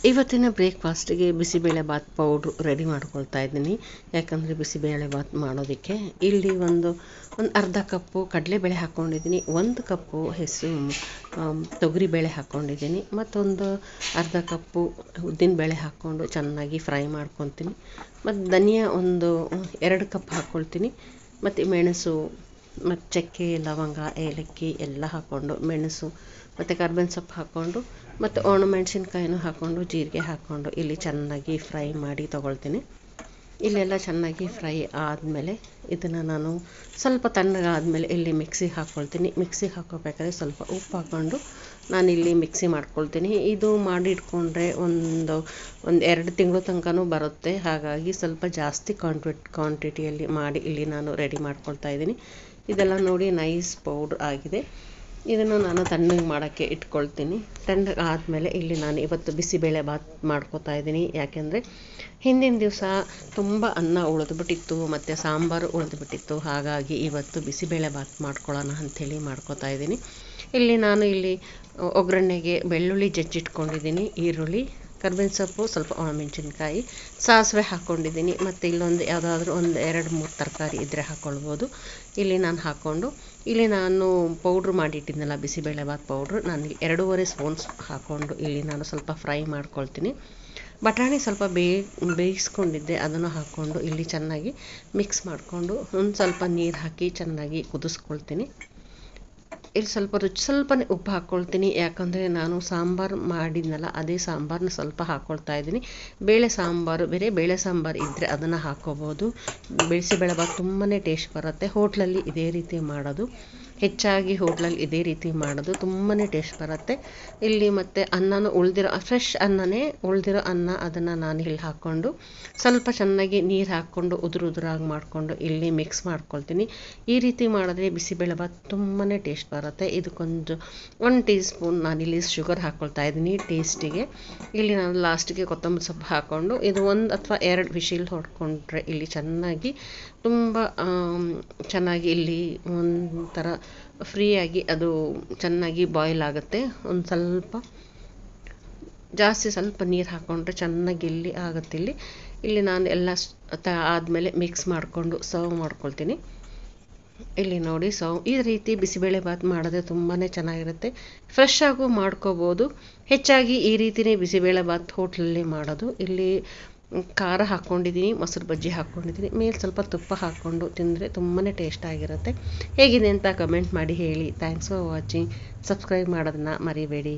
ಇವತ್ತಿನ ಬ್ರೇಕ್ಫಾಸ್ಟಿಗೆ bisibelebath powder ready ಮಾಡ್ಕೊಳ್ತಾ ಇದ್ದೀನಿ. ಯಾಕಂದರೆ ಬಿಸಿಬೇಳೆಬಾತ್ ಮಾಡೋದಕ್ಕೆ ಇಲ್ಲಿ ಒಂದು ಅರ್ಧ ಕಪ್ಪು ಕಡಲೆಬೇಳೆ ಹಾಕ್ಕೊಂಡಿದ್ದೀನಿ, 1 ಕಪ್ಪು ತೊಗರಿಬೇಳೆ ಹಾಕ್ಕೊಂಡಿದ್ದೀನಿ, ಮತ್ತೊಂದು ಅರ್ಧ ಕಪ್ಪು ಉದ್ದಿನಬೇಳೆ ಹಾಕ್ಕೊಂಡು ಚೆನ್ನಾಗಿ ಫ್ರೈ ಮಾಡ್ಕೊತೀನಿ. ಮತ್ತು ಧನಿಯಾ ಒಂದು 2 ಕಪ್ ಹಾಕ್ಕೊಳ್ತೀನಿ. ಮತ್ತು ಮೆಣಸು ಮತ್ತು ಚಕ್ಕೆ, ಲವಂಗ, ಏಲಕ್ಕಿ ಎಲ್ಲ ಹಾಕ್ಕೊಂಡು, ಮೆಣಸು ಮತ್ತು ಕರ್ಬೇವಿನ ಸೊಪ್ಪು ಹಾಕ್ಕೊಂಡು, ಮತ್ತು ಒಣಮೆಣಸಿನ್ಕಾಯಿನೂ ಹಾಕ್ಕೊಂಡು, ಜೀರಿಗೆ ಹಾಕ್ಕೊಂಡು ಇಲ್ಲಿ ಚೆನ್ನಾಗಿ ಫ್ರೈ ಮಾಡಿ ತೊಗೊಳ್ತೀನಿ. ಇಲ್ಲೆಲ್ಲ ಚೆನ್ನಾಗಿ ಫ್ರೈ ಆದಮೇಲೆ ಇದನ್ನು ನಾನು ಸ್ವಲ್ಪ ತಣ್ಣಗಾದಮೇಲೆ ಇಲ್ಲಿ ಮಿಕ್ಸಿಗೆ ಹಾಕ್ಕೊಳ್ತೀನಿ. ಮಿಕ್ಸಿಗೆ ಹಾಕ್ಕೋಬೇಕಾದ್ರೆ ಸ್ವಲ್ಪ ಉಪ್ಪು ಹಾಕ್ಕೊಂಡು ನಾನಿಲ್ಲಿ ಮಿಕ್ಸಿ ಮಾಡ್ಕೊಳ್ತೀನಿ. ಇದು ಮಾಡಿ ಇಟ್ಕೊಂಡ್ರೆ ಒಂದು 2 ತಿಂಗಳು ತನಕನೂ ಬರುತ್ತೆ. ಹಾಗಾಗಿ ಸ್ವಲ್ಪ ಜಾಸ್ತಿ ಕ್ವಾಂಟಿಟಿಯಲ್ಲಿ ಮಾಡಿ ಇಲ್ಲಿ ನಾನು ರೆಡಿ ಮಾಡ್ಕೊಳ್ತಾ ಇದ್ದೀನಿ. ಇದೆಲ್ಲ ನೋಡಿ ನೈಸ್ ಪೌಡ್ರ್ ಆಗಿದೆ. ಇದನ್ನು ನಾನು ತಣ್ಣಗೆ ಮಾಡೋಕ್ಕೆ ಇಟ್ಕೊಳ್ತೀನಿ. ತಣ್ಣಗೆ ಆದಮೇಲೆ ಇಲ್ಲಿ ನಾನು ಇವತ್ತು ಬಿಸಿಬೇಳೆಬಾತ್ ಮಾಡ್ಕೊತಾ ಇದ್ದೀನಿ. ಯಾಕೆಂದರೆ ಹಿಂದಿನ ದಿವಸ ತುಂಬ ಅನ್ನ ಉಳಿದ್ಬಿಟ್ಟಿತ್ತು ಮತ್ತು ಸಾಂಬಾರು ಉಳಿದ್ಬಿಟ್ಟಿತ್ತು. ಹಾಗಾಗಿ ಇವತ್ತು ಬಿಸಿಬೇಳೆಬಾತ್ ಮಾಡ್ಕೊಳ್ಳೋಣ ಅಂಥೇಳಿ ಮಾಡ್ಕೊತಾ ಇದ್ದೀನಿ. ನಾನು ಒಗ್ಗರಣೆಗೆ ಬೆಳ್ಳುಳ್ಳಿ ಜಜ್ಜಿಟ್ಕೊಂಡಿದ್ದೀನಿ, ಈರುಳ್ಳಿ, ಕರ್ಬೇವಿನ ಸೊಪ್ಪು, ಸ್ವಲ್ಪ ಒಣಮೆಣಸಿನ್ಕಾಯಿ, ಸಾಸಿವೆ ಹಾಕ್ಕೊಂಡಿದ್ದೀನಿ. ಮತ್ತು ಇಲ್ಲೊಂದು ಯಾವುದಾದ್ರೂ 2-3 ತರಕಾರಿ ಇದ್ದರೆ ಹಾಕ್ಕೊಳ್ಬೋದು. ಇಲ್ಲಿ ನಾನು ಹಾಕ್ಕೊಂಡು ನಾನು ಪೌಡ್ರ್ ಮಾಡಿಟ್ಟಿದ್ನಲ್ಲ ಬಿಸಿಬೇಳೆಬಾತ್ ಪೌಡ್ರು, ನಾನು 2.5 ಸ್ಪೂನ್ಸ್ ಹಾಕ್ಕೊಂಡು ಇಲ್ಲಿ ನಾನು ಸ್ವಲ್ಪ ಫ್ರೈ ಮಾಡ್ಕೊಳ್ತೀನಿ. ಬಟಾಣಿ ಸ್ವಲ್ಪ ಬೇಯಿಸ್ಕೊಂಡಿದ್ದೆ, ಅದನ್ನು ಹಾಕ್ಕೊಂಡು ಇಲ್ಲಿ ಚೆನ್ನಾಗಿ ಮಿಕ್ಸ್ ಮಾಡಿಕೊಂಡು ಸ್ವಲ್ಪ ನೀರು ಹಾಕಿ ಚೆನ್ನಾಗಿ ಕುದಿಸ್ಕೊಳ್ತೀನಿ. ಇಲ್ಲಿ ಸ್ವಲ್ಪನೇ ಉಪ್ಪು ಹಾಕ್ಕೊಳ್ತೀನಿ. ಯಾಕಂದರೆ ನಾನು ಸಾಂಬಾರು ಮಾಡಿದ್ನಲ್ಲ ಅದೇ ಸಾಂಬಾರನ್ನ ಸ್ವಲ್ಪ ಹಾಕ್ಕೊಳ್ತಾ ಇದ್ದೀನಿ. ಬೇಳೆ ಸಾಂಬಾರು ಇದ್ದರೆ ಅದನ್ನು ಹಾಕ್ಕೋಬೋದು. ಬಿಸಿಬೇಳೆಬಾತ್ ತುಂಬಾ ಟೇಸ್ಟ್ ಬರುತ್ತೆ. ಹೋಟ್ಲಲ್ಲಿ ಇದೇ ರೀತಿ ಮಾಡೋದು, ಹೆಚ್ಚಾಗಿ ಹೋಟ್ಲಲ್ಲಿ ಇದೇ ರೀತಿ ಮಾಡೋದು ತುಂಬಾ ಟೇಸ್ಟ್ ಬರುತ್ತೆ. ಇಲ್ಲಿ ಮತ್ತು ಅನ್ನನೂ ಫ್ರೆಶ್ ಉಳಿದಿರೋ ಅನ್ನ ಅದನ್ನು ನಾನು ಇಲ್ಲಿ ಹಾಕ್ಕೊಂಡು ಸ್ವಲ್ಪ ಚೆನ್ನಾಗಿ ನೀರು ಹಾಕ್ಕೊಂಡು ಉದುರಾಗಿ ಮಾಡಿಕೊಂಡು ಇಲ್ಲಿ ಮಿಕ್ಸ್ ಮಾಡ್ಕೊಳ್ತೀನಿ. ಈ ರೀತಿ ಮಾಡಿದ್ರೆ ಬಿಸಿಬೇಳೆಬಾತ್ ತುಂಬಾ ಟೇಸ್ಟ್ ಬರುತ್ತೆ. ಇದಕ್ಕೊಂದು 1 ಟೀ ಸ್ಪೂನ್ ನಾನಿಲ್ಲಿ ಶುಗರ್ ಹಾಕ್ಕೊಳ್ತಾ ಇದ್ದೀನಿ ಟೇಸ್ಟಿಗೆ. ಇಲ್ಲಿ ನಾನು ಲಾಸ್ಟಿಗೆ ಕೊತ್ತಂಬರಿ ಸೊಪ್ಪು ಹಾಕ್ಕೊಂಡು ಇದು 1 ಅಥವಾ 2 ವಿಶಿಲ್ ಹೊಡ್ಕೊಂಡ್ರೆ ಇಲ್ಲಿ ಚೆನ್ನಾಗಿ ತುಂಬ ಚೆನ್ನಾಗಿ ಇಲ್ಲಿ ಒಂಥರ ಫ್ರೀಯಾಗಿ ಅದು ಚೆನ್ನಾಗಿ ಬಾಯ್ಲ್ ಆಗುತ್ತೆ. ಸ್ವಲ್ಪ ನೀರು ಹಾಕ್ಕೊಂಡ್ರೆ ಚೆನ್ನಾಗಿ ಇಲ್ಲಿ ಆಗುತ್ತೆ. ಇಲ್ಲಿ ನಾನು ಎಲ್ಲ ಆದಮೇಲೆ ಮಿಕ್ಸ್ ಮಾಡಿಕೊಂಡು ಸರ್ವ್ ಮಾಡ್ಕೊಳ್ತೀನಿ. ಇಲ್ಲಿ ನೋಡಿ ಈ ರೀತಿ ಬಿಸಿಬೇಳೆಬಾತ್ ಮಾಡಿದ್ರೆ ತುಂಬಾ ಚೆನ್ನಾಗಿರುತ್ತೆ. ಫ್ರೆಶ್ ಆಗೂ ಮಾಡ್ಕೋಬೋದು. ಹೆಚ್ಚಾಗಿ ಈ ರೀತಿಯೇ ಬಿಸಿಬೇಳೆಬಾತ್ ಹೋಟ್ಲಲ್ಲಿ ಮಾಡೋದು. ಇಲ್ಲಿ ಖಾರ ಹಾಕ್ಕೊಂಡಿದ್ದೀನಿ, ಮೊಸರು ಬಜ್ಜಿ ಹಾಕ್ಕೊಂಡಿದ್ದೀನಿ, ಮೇಲೆ ಸ್ವಲ್ಪ ತುಪ್ಪ ಹಾಕ್ಕೊಂಡು ತಿಂದರೆ ತುಂಬಾ ಟೇಸ್ಟ್ ಆಗಿರುತ್ತೆ. ಹೇಗಿದೆ ಅಂತ ಕಮೆಂಟ್ ಮಾಡಿ ಹೇಳಿ. Thanks for watching. ಸಬ್ಸ್ಕ್ರೈಬ್ ಮಾಡೋದನ್ನು ಮರಿಬೇಡಿ.